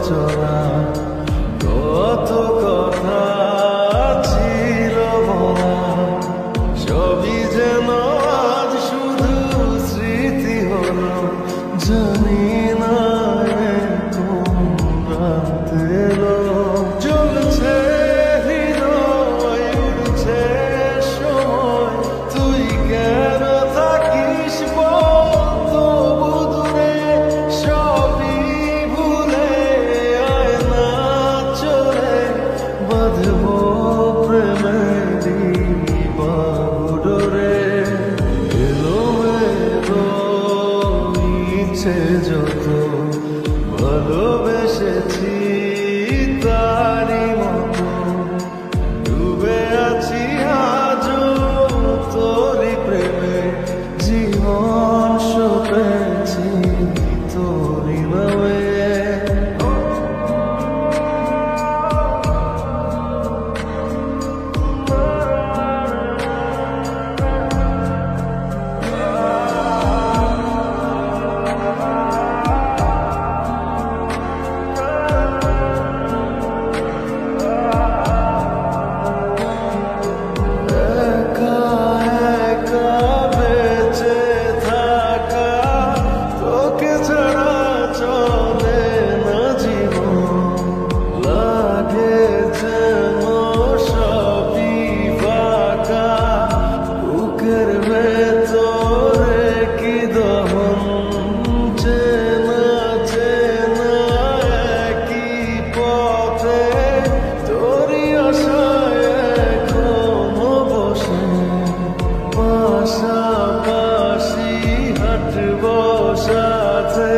চলা কত কথা ছিল বলা, সবই যেন আজ শুধু স্মৃতি হলো। জানি না কোন রাত এলো, চলছে হৃদয়, উড়ছে সময়, তুই কেন থাকিস বলতো বুদুরে, সবই ভুলে আয় না চলে, বাঁধবো প্রেমেরই বাহুডোরে। এলোমেলো ইচ্ছে যত ভালোবেসেছি তারি মতো, ডুবে আছি আজও তোরই প্রেমে, জীবন সপেছি তোরই নামে। পাশাপাশি হাঁটবো সাথে,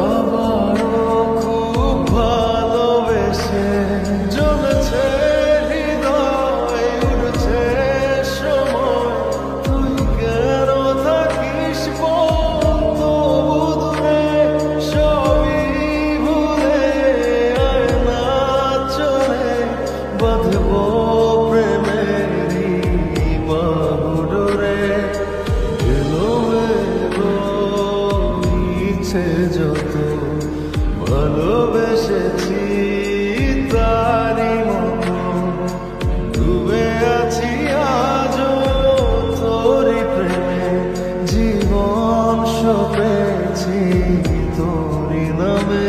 আবারও খুব ভালোবেসে, জ্বলছে হৃদয়, উড়ছে সময়, তুই কেন থাকিস বলতো বুদুরে, সবই ভুলে আয় না চলে, বাঁধবো প্রেমেরই বাহুডোরে। এলোমেলো ইচ্ছে যত ভালোবেসেছি তারি মতো, ডুবে আছি আজও তোরই প্রেমে, জীবন সপেছি তোরই নামে।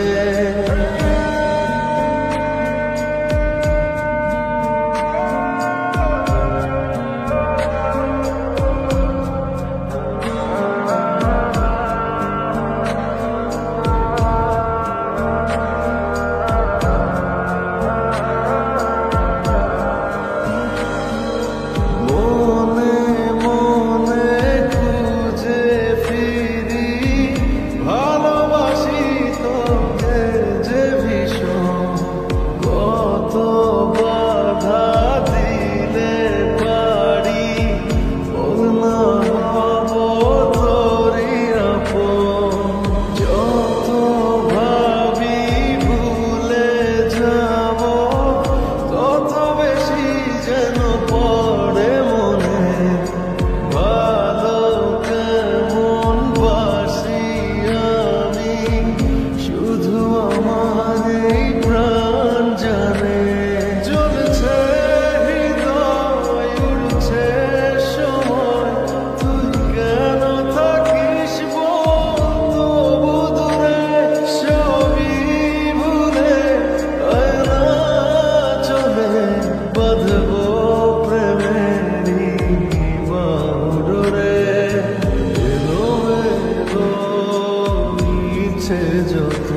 যত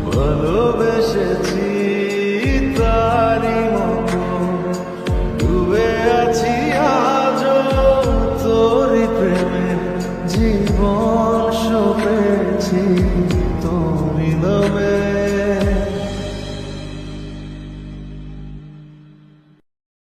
ভালোবেসে